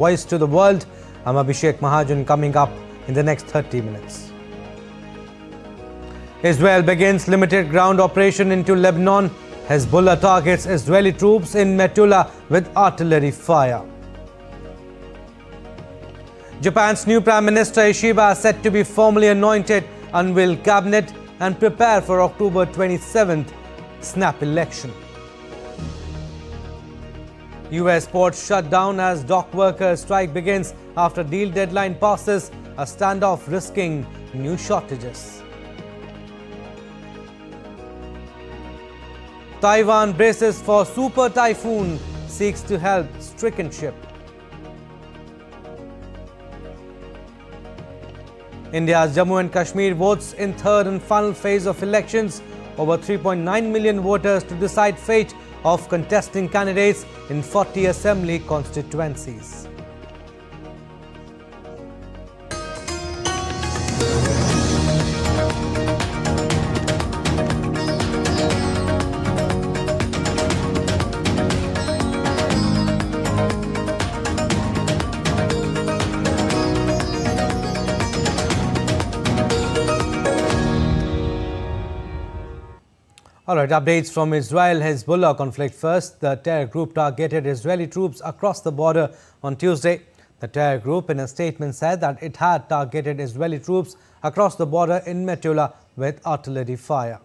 Voice to the world. I'm Abhishek Mahajan. Coming up in the next 30 minutes. Israel begins limited ground operation into Lebanon. Hezbollah targets Israeli troops in Metula with artillery fire. Japan's new Prime Minister Ishiba set to be formally anointed, unveil cabinet and prepare for October 27th snap election. US ports shut down as dock workers strike begins after deal deadline passes, a standoff risking new shortages. Taiwan braces for super typhoon, seeks to help stricken ship. India's Jammu and Kashmir votes in third and final phase of elections. Over 3.9 million voters to decide fate of contesting candidates in 40 assembly constituencies. All right, updates from Israel-Hezbollah conflict first. The terror group targeted Israeli troops across the border on Tuesday. The terror group in a statement said that it had targeted Israeli troops across the border in Metula with artillery fire.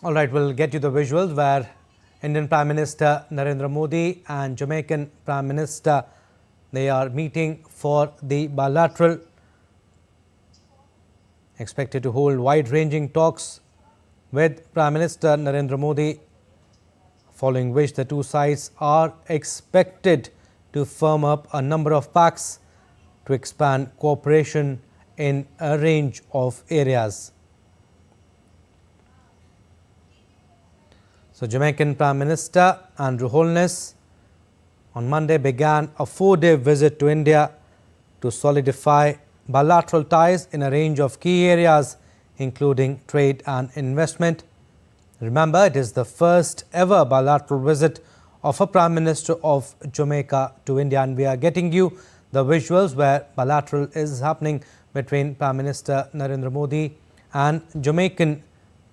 All right, we'll get you the visuals where Indian Prime Minister Narendra Modi and Jamaican Prime Minister, they are meeting for the bilateral, expected to hold wide-ranging talks with Prime Minister Narendra Modi, following which the two sides are expected to firm up a number of pacts to expand cooperation in a range of areas. So, Jamaican Prime Minister Andrew Holness on Monday began a 4-day visit to India to solidify bilateral ties in a range of key areas, including trade and investment. Remember, it is the first ever bilateral visit of a Prime Minister of Jamaica to India, and we are getting you the visuals where bilateral is happening between Prime Minister Narendra Modi and Jamaican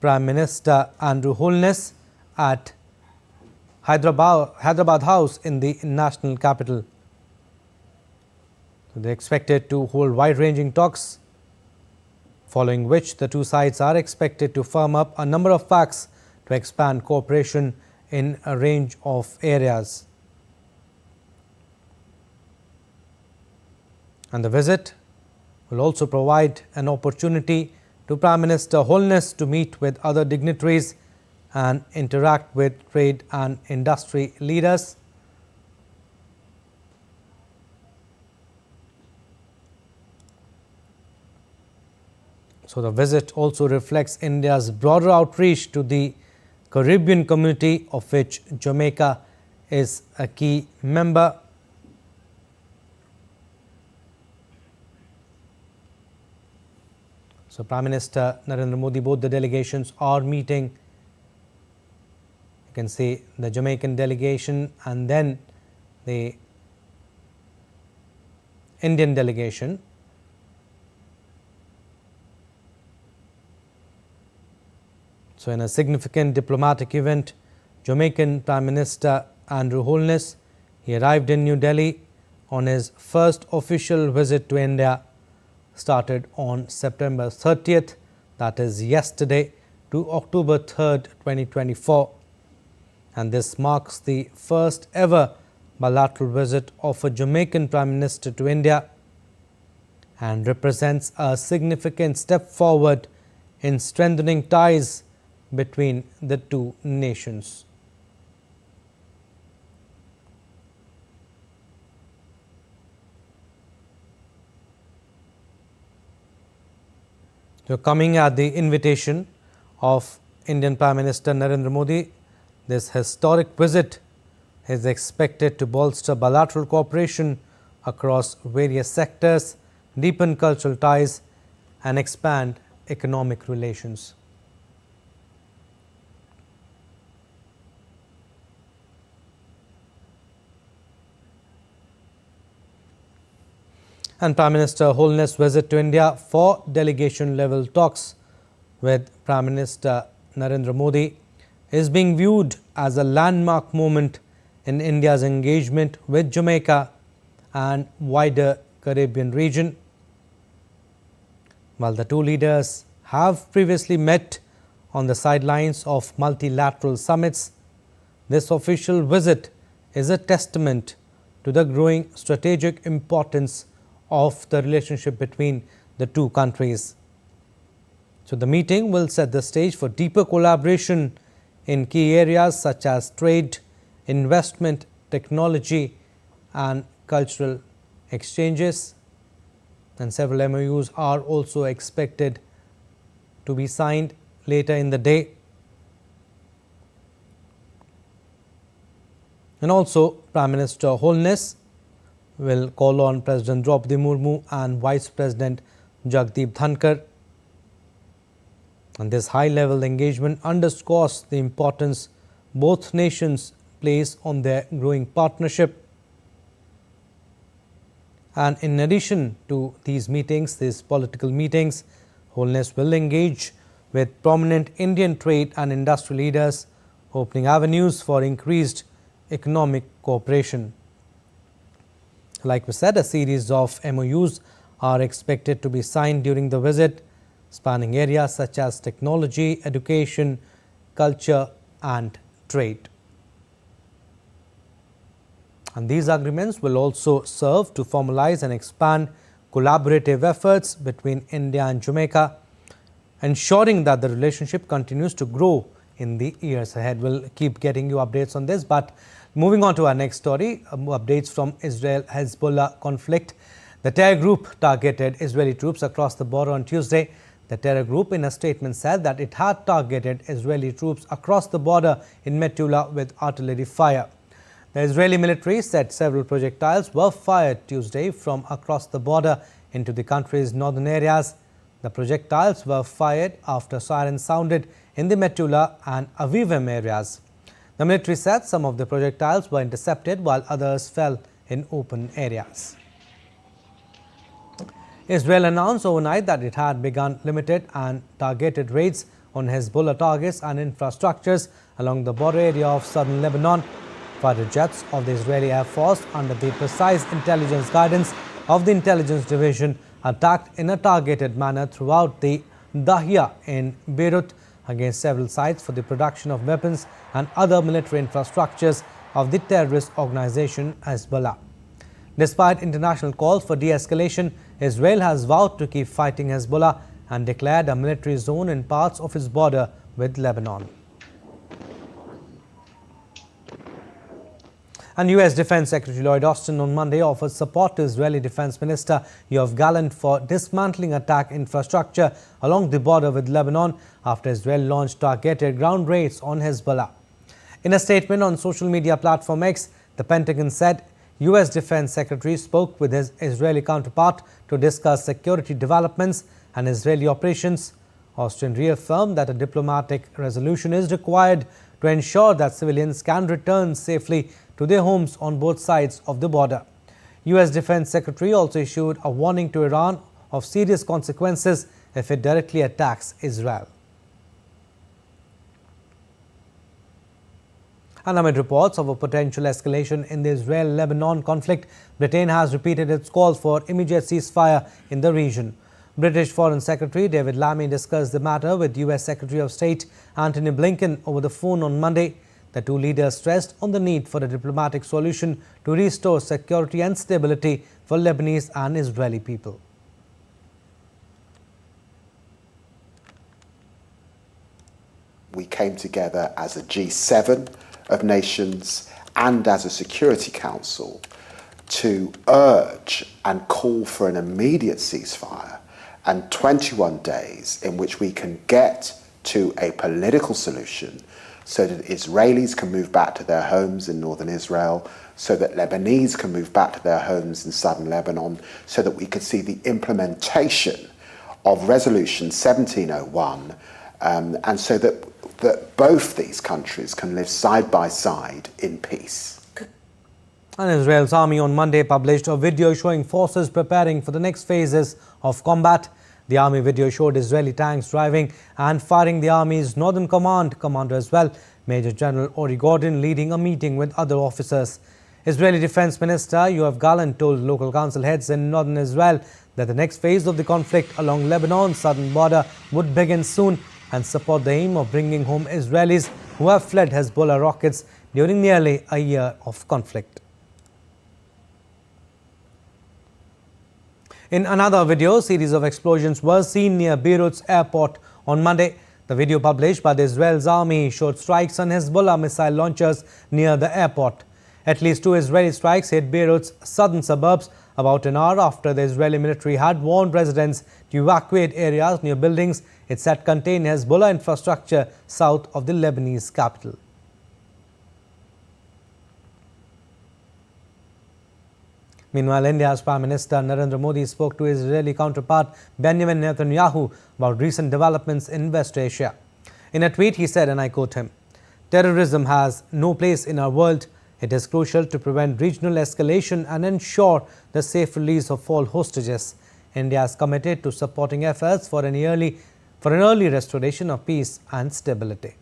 Prime Minister Andrew Holness at Hyderabad House in the national capital. So they are expected to hold wide-ranging talks, following which the two sides are expected to firm up a number of pacts to expand cooperation in a range of areas. And the visit will also provide an opportunity to Prime Minister Holness to meet with other dignitaries and interact with trade and industry leaders. So the visit also reflects India's broader outreach to the Caribbean community, of which Jamaica is a key member. So Prime Minister Narendra Modi, both the delegations are meeting. You can see the Jamaican delegation and then the Indian delegation. So in a significant diplomatic event, Jamaican Prime Minister Andrew Holness, he arrived in New Delhi on his first official visit to India, started on September 30th, that is yesterday, to October 3rd, 2024. And this marks the first ever bilateral visit of a Jamaican Prime Minister to India and represents a significant step forward in strengthening ties between the two nations. So coming at the invitation of Indian Prime Minister Narendra Modi, this historic visit is expected to bolster bilateral cooperation across various sectors, deepen cultural ties and expand economic relations. And Prime Minister Holness visit to India for delegation-level talks with Prime Minister Narendra Modi is being viewed as a landmark moment in India's engagement with Jamaica and wider Caribbean region. While the two leaders have previously met on the sidelines of multilateral summits, this official visit is a testament to the growing strategic importance of the relationship between the two countries. So the meeting will set the stage for deeper collaboration in key areas such as trade, investment, technology and cultural exchanges, and several MOUs are also expected to be signed later in the day. And also Prime Minister Holness will call on President Draupadi Murmu and Vice President Jagdeep Dhankar. And this high-level engagement underscores the importance both nations place on their growing partnership. And in addition to these meetings, these political meetings, Holness will engage with prominent Indian trade and industry leaders, opening avenues for increased economic cooperation. Like we said, a series of MOUs are expected to be signed during the visit, spanning areas such as technology, education, culture and trade. And these agreements will also serve to formalize and expand collaborative efforts between India and Jamaica, ensuring that the relationship continues to grow in the years ahead. We'll keep getting you updates on this, but moving on to our next story, updates from Israel-Hezbollah conflict. The terror group targeted Israeli troops across the border on Tuesday. The terror group in a statement said that it had targeted Israeli troops across the border in Metula with artillery fire. The Israeli military said several projectiles were fired Tuesday from across the border into the country's northern areas. The projectiles were fired after sirens sounded in the Metula and Avivim areas. The military said some of the projectiles were intercepted while others fell in open areas. Israel announced overnight that it had begun limited and targeted raids on Hezbollah targets and infrastructures along the border area of southern Lebanon. Fighter jets of the Israeli Air Force, under the precise intelligence guidance of the Intelligence Division, attacked in a targeted manner throughout the Dahia in Beirut against several sites for the production of weapons and other military infrastructures of the terrorist organization Hezbollah. Despite international calls for de-escalation, Israel has vowed to keep fighting Hezbollah and declared a military zone in parts of its border with Lebanon. And U.S. Defense Secretary Lloyd Austin on Monday offered support to Israeli Defense Minister Yoav Gallant for dismantling attack infrastructure along the border with Lebanon after Israel launched targeted ground raids on Hezbollah. In a statement on social media platform X, the Pentagon said U.S. Defense Secretary spoke with his Israeli counterpart to discuss security developments and Israeli operations. Austin reaffirmed that a diplomatic resolution is required to ensure that civilians can return safely to their homes on both sides of the border. U.S. Defense Secretary also issued a warning to Iran of serious consequences if it directly attacks Israel. And amid reports of a potential escalation in the Israel-Lebanon conflict, Britain has repeated its calls for immediate ceasefire in the region. British Foreign Secretary David Lammy discussed the matter with U.S. Secretary of State Antony Blinken over the phone on Monday. The two leaders stressed on the need for a diplomatic solution to restore security and stability for Lebanese and Israeli people. We came together as a G7 of nations and as a Security Council to urge and call for an immediate ceasefire and 21 days in which we can get to a political solution so that Israelis can move back to their homes in northern Israel, so that Lebanese can move back to their homes in southern Lebanon, so that we could see the implementation of Resolution 1701, and so that both these countries can live side by side in peace. And Israel's army on Monday published a video showing forces preparing for the next phases of combat. The army video showed Israeli tanks driving and firing the army's Northern Command commander as well, Major General Ori Gordon, leading a meeting with other officers. Israeli Defense Minister Yoav Gallant told local council heads in northern Israel that the next phase of the conflict along Lebanon's southern border would begin soon and support the aim of bringing home Israelis who have fled Hezbollah rockets during nearly a year of conflict. In another video, a series of explosions were seen near Beirut's airport on Monday. The video published by the Israel's army showed strikes on Hezbollah missile launchers near the airport. At least 2 Israeli strikes hit Beirut's southern suburbs about an hour after the Israeli military had warned residents to evacuate areas near buildings it said contain Hezbollah infrastructure south of the Lebanese capital. Meanwhile, India's Prime Minister Narendra Modi spoke to his Israeli counterpart Benjamin Netanyahu about recent developments in West Asia. In a tweet, he said, and I quote him, "Terrorism has no place in our world. It is crucial to prevent regional escalation and ensure the safe release of all hostages. India is committed to supporting efforts for an early restoration of peace and stability."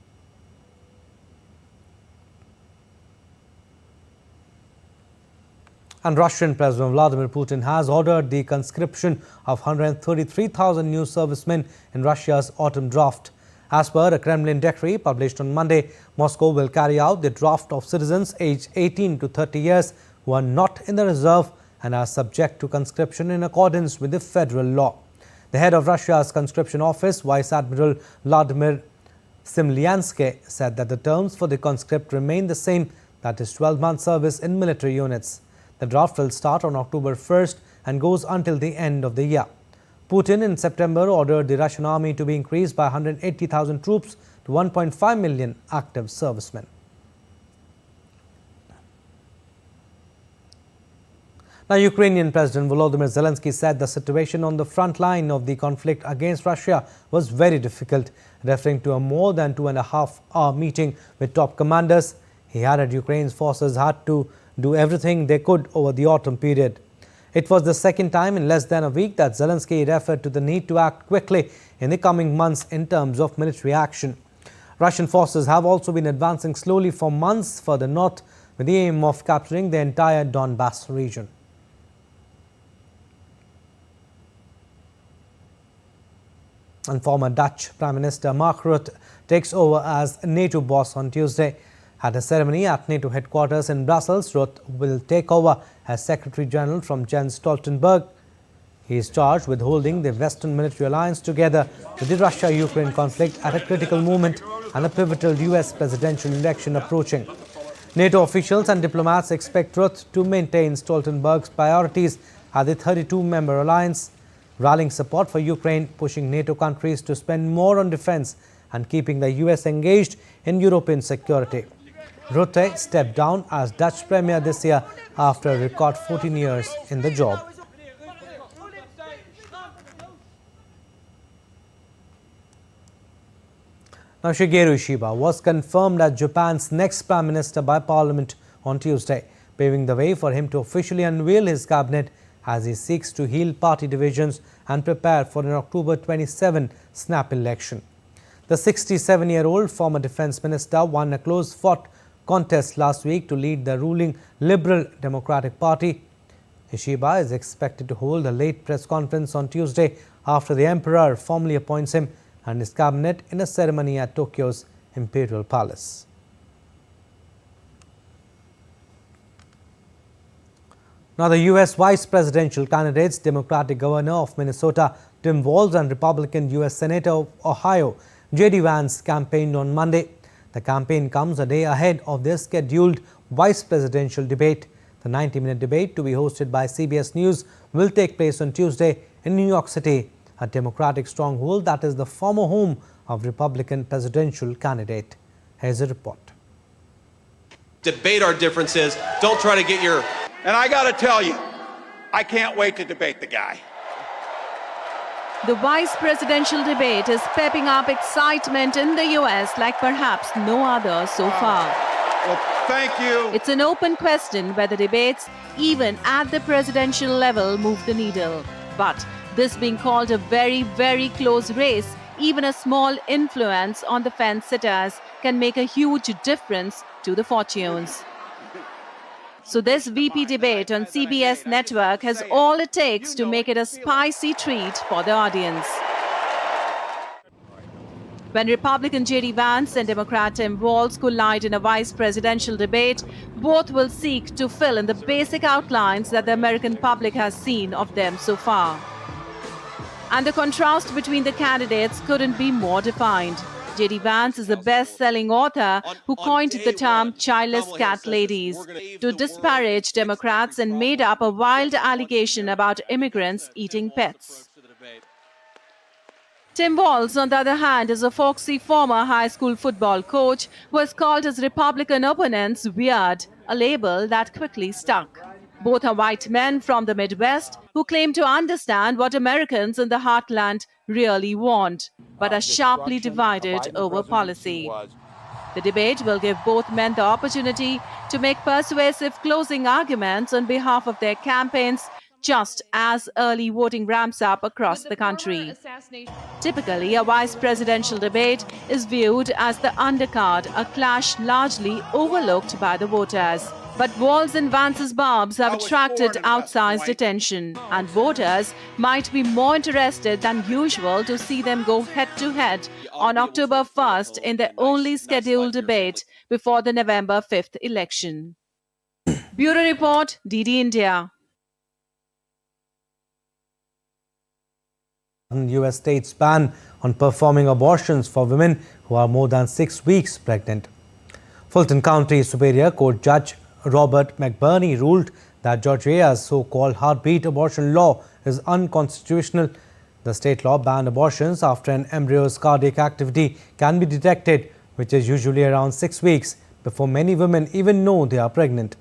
And Russian President Vladimir Putin has ordered the conscription of 133,000 new servicemen in Russia's autumn draft. As per a Kremlin decree published on Monday, Moscow will carry out the draft of citizens aged 18 to 30 years who are not in the reserve and are subject to conscription in accordance with the federal law. The head of Russia's conscription office, Vice Admiral Vladimir Simlyansky, said that the terms for the conscript remain the same, that is 12-month service in military units. The draft will start on October 1st and goes until the end of the year. Putin in September ordered the Russian army to be increased by 180,000 troops to 1.5 million active servicemen. Now, Ukrainian President Volodymyr Zelensky said the situation on the front line of the conflict against Russia was very difficult, referring to a more than 2.5-hour meeting with top commanders. He added Ukraine's forces had to do everything they could over the autumn period. It was the second time in less than a week that Zelensky referred to the need to act quickly in the coming months in terms of military action. Russian forces have also been advancing slowly for months further north with the aim of capturing the entire Donbass region. And former Dutch Prime Minister Mark Rutte takes over as NATO boss on Tuesday. At a ceremony at NATO headquarters in Brussels, Rutte will take over as Secretary General from Jens Stoltenberg. He is charged with holding the Western military alliance together with the Russia-Ukraine conflict at a critical moment and a pivotal US presidential election approaching. NATO officials and diplomats expect Rutte to maintain Stoltenberg's priorities at the 32-member alliance, rallying support for Ukraine, pushing NATO countries to spend more on defense and keeping the US engaged in European security. Rutte stepped down as Dutch Premier this year after a record 14 years in the job. Now, Shigeru Ishiba was confirmed as Japan's next Prime Minister by Parliament on Tuesday, paving the way for him to officially unveil his cabinet as he seeks to heal party divisions and prepare for an October 27 snap election. The 67-year-old former defense minister won a close-fought contest last week to lead the ruling Liberal Democratic Party. Ishiba is expected to hold a late press conference on Tuesday after the emperor formally appoints him and his cabinet in a ceremony at Tokyo's Imperial Palace. Now, the U.S. vice presidential candidates, Democratic Governor of Minnesota Tim Walz and Republican U.S. Senator of Ohio J.D. Vance, campaigned on Monday. The campaign comes a day ahead of their scheduled vice presidential debate. The 90-minute debate, to be hosted by CBS News, will take place on Tuesday in New York City, a Democratic stronghold that is the former home of Republican presidential candidate. Here's a report. Debate our differences. Don't try to get your... And I got to tell you, I can't wait to debate the guy. The vice presidential debate is pepping up excitement in the US like perhaps no other so far. Well, thank you. It's an open question whether debates, even at the presidential level, move the needle. But this being called a very, very close race, even a small influence on the fence-sitters can make a huge difference to the fortunes. So this VP debate on CBS network has all it takes to make it a spicy treat for the audience. When Republican J.D. Vance and Democrat Tim Walz collide in a vice presidential debate, both will seek to fill in the basic outlines that the American public has seen of them so far. And the contrast between the candidates couldn't be more defined. J.D. Vance is a best-selling author who coined the term childless cat ladies to disparage Democrats and made up a wild allegation about immigrants eating pets. Tim Walz, on the other hand, is a folksy former high school football coach who has called his Republican opponents weird, a label that quickly stuck. Both are white men from the Midwest who claim to understand what Americans in the heartland really want, but are sharply divided over policy. The debate will give both men the opportunity to make persuasive closing arguments on behalf of their campaigns, just as early voting ramps up across the country. Typically, a vice presidential debate is viewed as the undercard, a clash largely overlooked by the voters. But Walz and Vance's barbs have attracted outsized attention, and voters might be more interested than usual to see them go head-to-head on October 1st in their only scheduled debate before the November 5th election. Bureau Report, DD India. U.S. states ban on performing abortions for women who are more than 6 weeks pregnant. Fulton County Superior Court Judge Robert McBurney ruled that Georgia's so-called heartbeat abortion law is unconstitutional. The state law banned abortions after an embryo's cardiac activity can be detected, which is usually around 6 weeks before many women even know they are pregnant.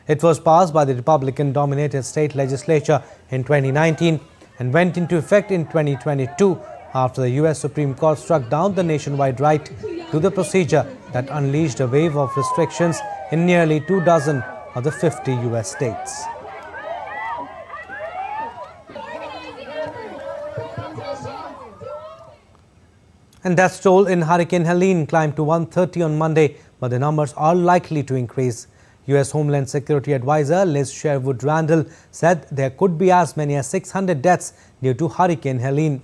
It was passed by the Republican-dominated state legislature in 2019 and went into effect in 2022 after the U.S. Supreme Court struck down the nationwide right to the procedure that unleashed a wave of restrictions in nearly 24 of the 50 U.S. states. And death toll in Hurricane Helene climbed to 130 on Monday, but the numbers are likely to increase. U.S. Homeland Security Advisor Liz Sherwood Randall said there could be as many as 600 deaths due to Hurricane Helene.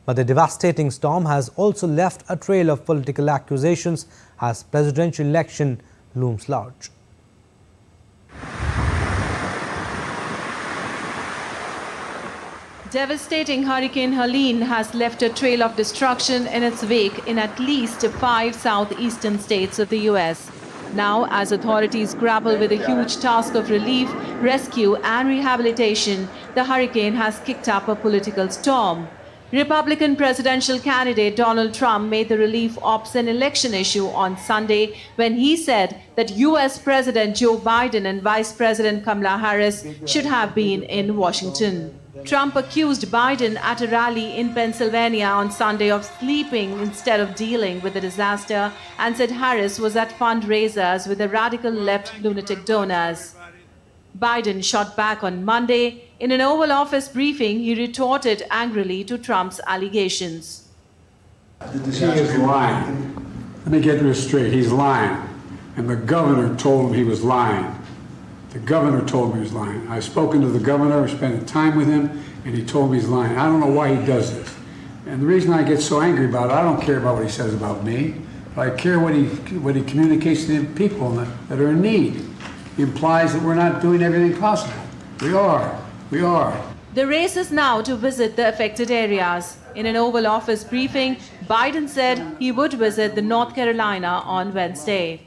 But the devastating storm has also left a trail of political accusations as presidential election looms large. Devastating Hurricane Helene has left a trail of destruction in its wake in at least 5 southeastern states of the U.S. Now, as authorities grapple with a huge task of relief, rescue and rehabilitation, the hurricane has kicked up a political storm. Republican presidential candidate Donald Trump made the relief ops an election issue on Sunday when he said that U.S. President Joe Biden and Vice President Kamala Harris should have been in Washington. Trump accused Biden at a rally in Pennsylvania on Sunday of sleeping instead of dealing with the disaster and said Harris was at fundraisers with the radical left lunatic donors. Biden shot back on Monday. In an Oval Office briefing, he retorted angrily to Trump's allegations. He is lying. Let me get this straight. He's lying. And the governor told him he was lying. The governor told me he was lying. I've spoken to the governor, I spent time with him, and he told me he's lying. I don't know why he does this. And the reason I get so angry about it, I don't care about what he says about me, but I care what he communicates to the people that are in need. He implies that we're not doing everything possible. We are. We are. The race is now to visit the affected areas. In an Oval Office briefing, Biden said he would visit the North Carolina on Wednesday.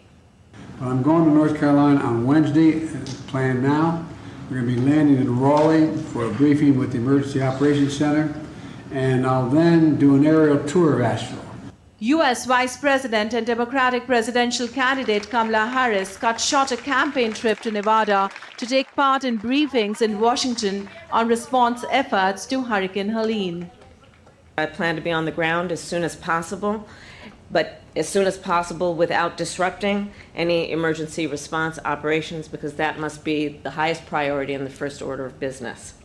I'm going to North Carolina on Wednesday, planned now. We're going to be landing in Raleigh for a briefing with the Emergency Operations Center, and I'll then do an aerial tour of Asheville. U.S. Vice President and Democratic presidential candidate Kamala Harris cut short a campaign trip to Nevada to take part in briefings in Washington on response efforts to Hurricane Helene. I plan to be on the ground as soon as possible, but as soon as possible without disrupting any emergency response operations, because that must be the highest priority in the first order of business.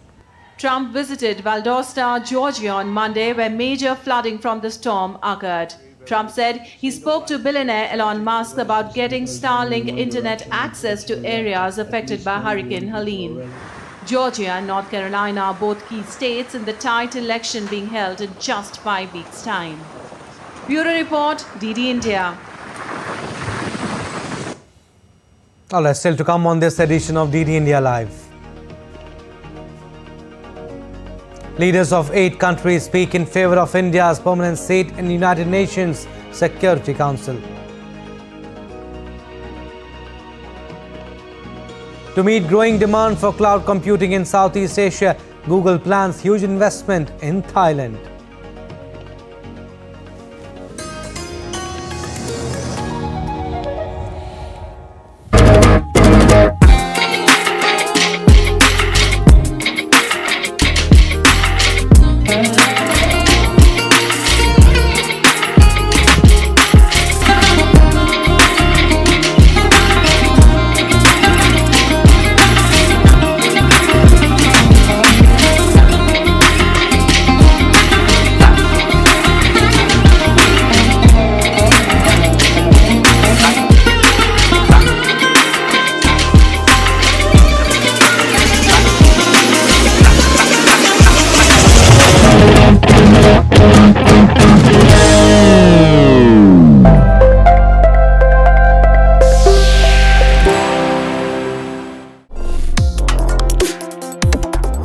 Trump visited Valdosta, Georgia on Monday, where major flooding from the storm occurred. Trump said he spoke to billionaire Elon Musk about getting Starlink internet access to areas affected by Hurricane Helene. Georgia and North Carolina are both key states in the tight election being held in just 5 weeks' time. Bureau Report, DD India. All right, still to come on this edition of DD India Live. Leaders of 8 countries speak in favour of India's permanent seat in the United Nations Security Council. To meet growing demand for cloud computing in Southeast Asia, Google plans huge investment in Thailand.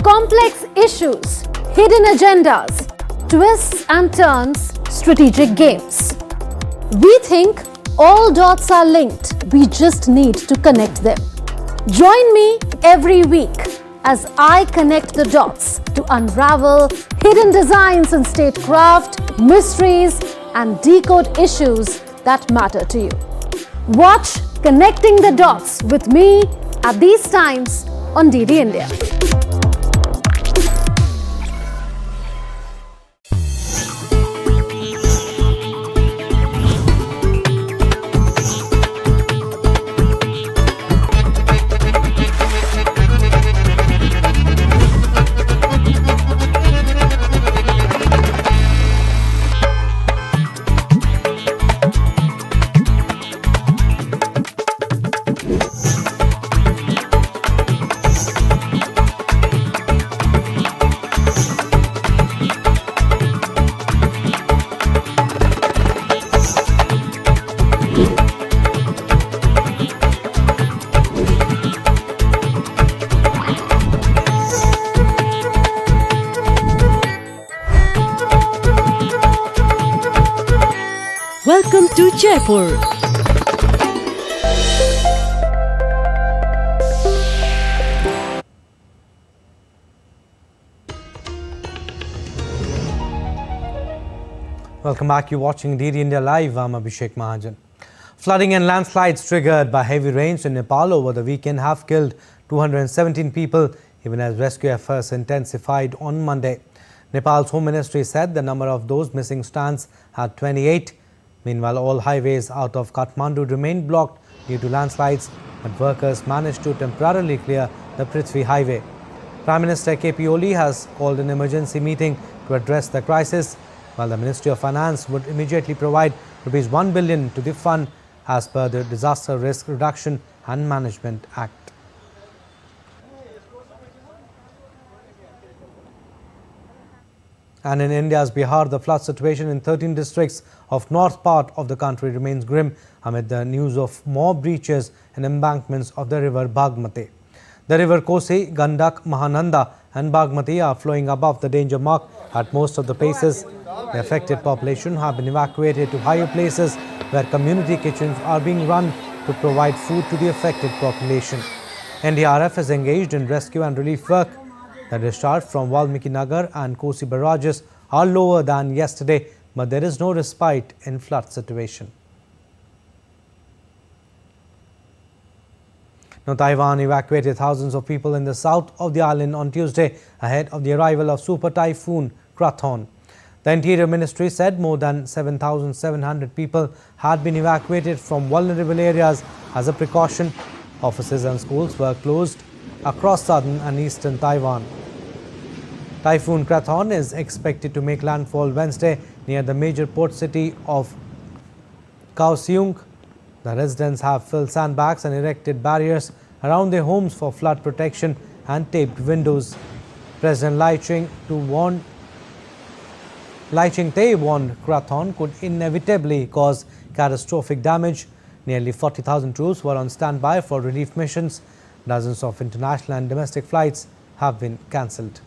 Complex issues, hidden agendas, twists and turns, strategic games. We think all dots are linked, we just need to connect them. Join me every week as I connect the dots to unravel hidden designs in statecraft, mysteries, and decode issues that matter to you. Watch Connecting the Dots with me at these times on DD India. Welcome to Jaipur. Welcome back. You're watching DD India Live. I'm Abhishek Mahajan. Flooding and landslides triggered by heavy rains in Nepal over the weekend have killed 217 people, even as rescue efforts intensified on Monday. Nepal's Home Ministry said the number of those missing stands at 28. Meanwhile, all highways out of Kathmandu remained blocked due to landslides, but workers managed to temporarily clear the Prithvi highway. Prime Minister KP Oli has called an emergency meeting to address the crisis, while the Ministry of Finance would immediately provide Rs 1 billion to the fund as per the Disaster Risk Reduction and Management Act. And in India's Bihar, the flood situation in 13 districts of north part of the country remains grim amid the news of more breaches and embankments of the river Bagmati. The river Kosi, Gandak, Mahananda and Bagmati are flowing above the danger mark at most of the places. The affected population have been evacuated to higher places where community kitchens are being run to provide food to the affected population. NDRF is engaged in rescue and relief work. The discharge from Valmiki Nagar and Kosi barrages are lower than yesterday, but there is no respite in flood situation. Now, Taiwan evacuated thousands of people in the south of the island on Tuesday ahead of the arrival of Super Typhoon Krathon. The Interior Ministry said more than 7,700 people had been evacuated from vulnerable areas as a precaution. Offices and schools were closed across southern and eastern Taiwan. Typhoon Krathon is expected to make landfall Wednesday near the major port city of Kaohsiung. The residents have filled sandbags and erected barriers around their homes for flood protection and taped windows. President Lai Ching-te warned Krathon could inevitably cause catastrophic damage. Nearly 40,000 troops were on standby for relief missions. Dozens of international and domestic flights have been cancelled.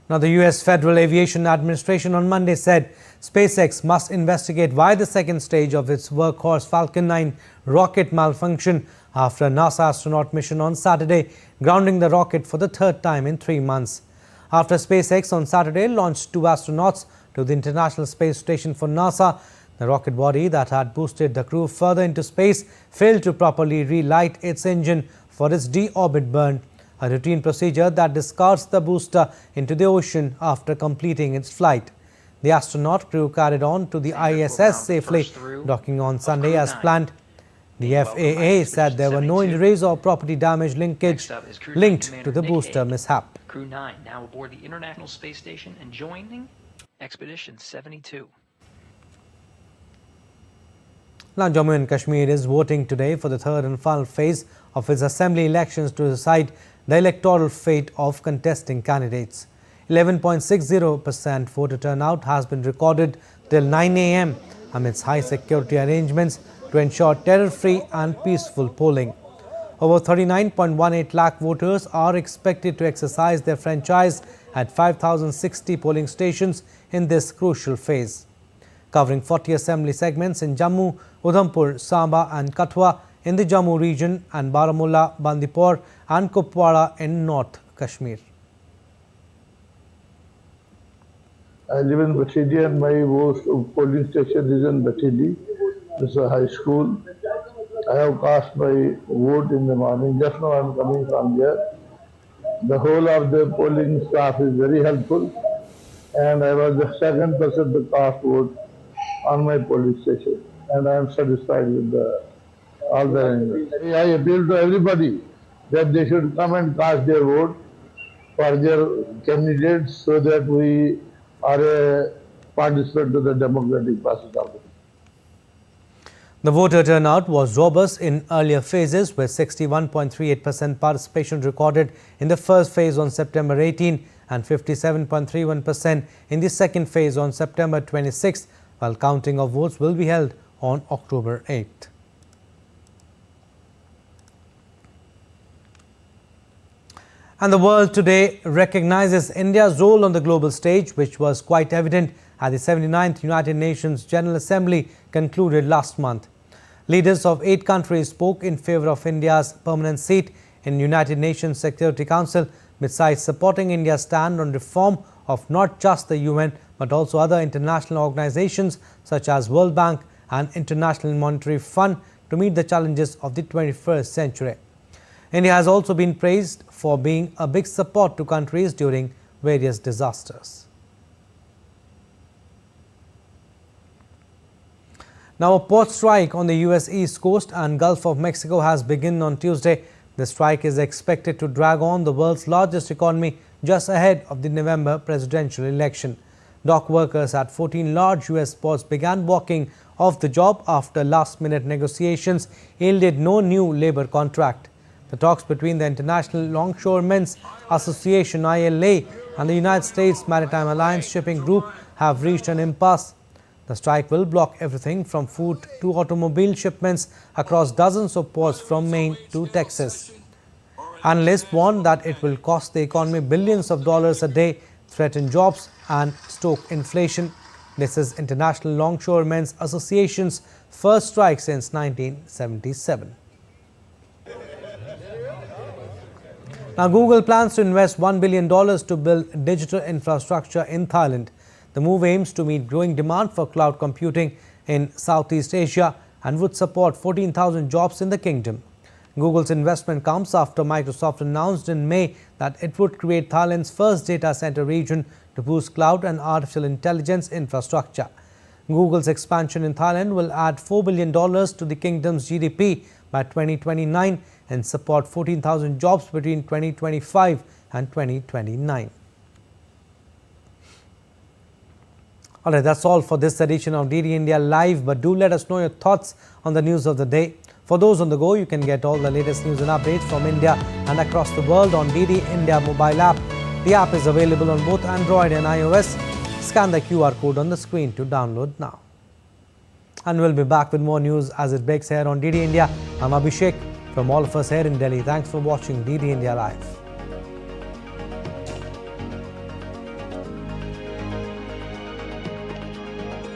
Now, the U.S. Federal Aviation Administration on Monday said SpaceX must investigate why the second stage of its workhorse Falcon 9 rocket malfunctioned after a NASA astronaut mission on Saturday, grounding the rocket for the third time in 3 months. After SpaceX on Saturday launched 2 astronauts to the International Space Station for NASA, the rocket body that had boosted the crew further into space failed to properly relight its engine for its deorbit burn, a routine procedure that discards the booster into the ocean after completing its flight. The astronaut crew carried on to the ISS safely, docking on Sunday as planned. The FAA said there were no injuries or property damage linked to the booster mishap. Crew 9 now aboard the International Space Station and joining Expedition 72. Now, Jammu and Kashmir is voting today for the third and final phase of its assembly elections to decide the electoral fate of contesting candidates. 11.60% voter turnout has been recorded till 9 a.m. amidst high security arrangements to ensure terror-free and peaceful polling. Over 39.18 lakh voters are expected to exercise their franchise at 5,060 polling stations in this crucial phase. Covering 40 assembly segments in Jammu, Udhampur, Samba and Kathua in the Jammu region and Baramulla, Bandipur and Kupwara in North Kashmir. I live in Batidi and my polling station is in Batidi. It's a high school. I have cast my vote in the morning. Just now I am coming from there. The whole of the polling staff is very helpful and I was the second person to cast vote on my polling station and I am satisfied with all the arrangements. I appeal to everybody that they should come and cast their vote for their candidates so that we are a participant to the democratic process of it. The voter turnout was robust in earlier phases with 61.38% participation recorded in the first phase on September 18 and 57.31% in the second phase on September 26, while counting of votes will be held on October 8. And the world today recognizes India's role on the global stage, which was quite evident at the 79th United Nations General Assembly concluded last month. Leaders of 8 countries spoke in favor of India's permanent seat in United Nations Security Council, besides supporting India's stand on reform of not just the UN but also other international organizations such as World Bank and International Monetary Fund to meet the challenges of the 21st century. India has also been praised for being a big support to countries during various disasters. Now, a port strike on the US East Coast and Gulf of Mexico has begun on Tuesday. The strike is expected to drag on the world's largest economy just ahead of the November presidential election. Dock workers at 14 large US ports began walking off the job after last-minute negotiations yielded no new labor contract. The talks between the International Longshoremen's Association (ILA) and the United States Maritime Alliance Shipping Group have reached an impasse. The strike will block everything from food to automobile shipments across dozens of ports from Maine to Texas. Analysts warn that it will cost the economy billions of dollars a day, threaten jobs and stoke inflation. This is International Longshoremen's Association's first strike since 1977. Now, Google plans to invest $1 billion to build digital infrastructure in Thailand. The move aims to meet growing demand for cloud computing in Southeast Asia and would support 14,000 jobs in the kingdom. Google's investment comes after Microsoft announced in May that it would create Thailand's first data center region to boost cloud and artificial intelligence infrastructure. Google's expansion in Thailand will add $4 billion to the kingdom's GDP by 2029 and support 14,000 jobs between 2025 and 2029. Alright, that's all for this edition of DD India Live, but do let us know your thoughts on the news of the day. For those on the go, you can get all the latest news and updates from India and across the world on DD India mobile app. The app is available on both Android and iOS. Scan the QR code on the screen to download now. And we'll be back with more news as it breaks here on DD India. I'm Abhishek. From all of us here in Delhi, thanks for watching DD India Live.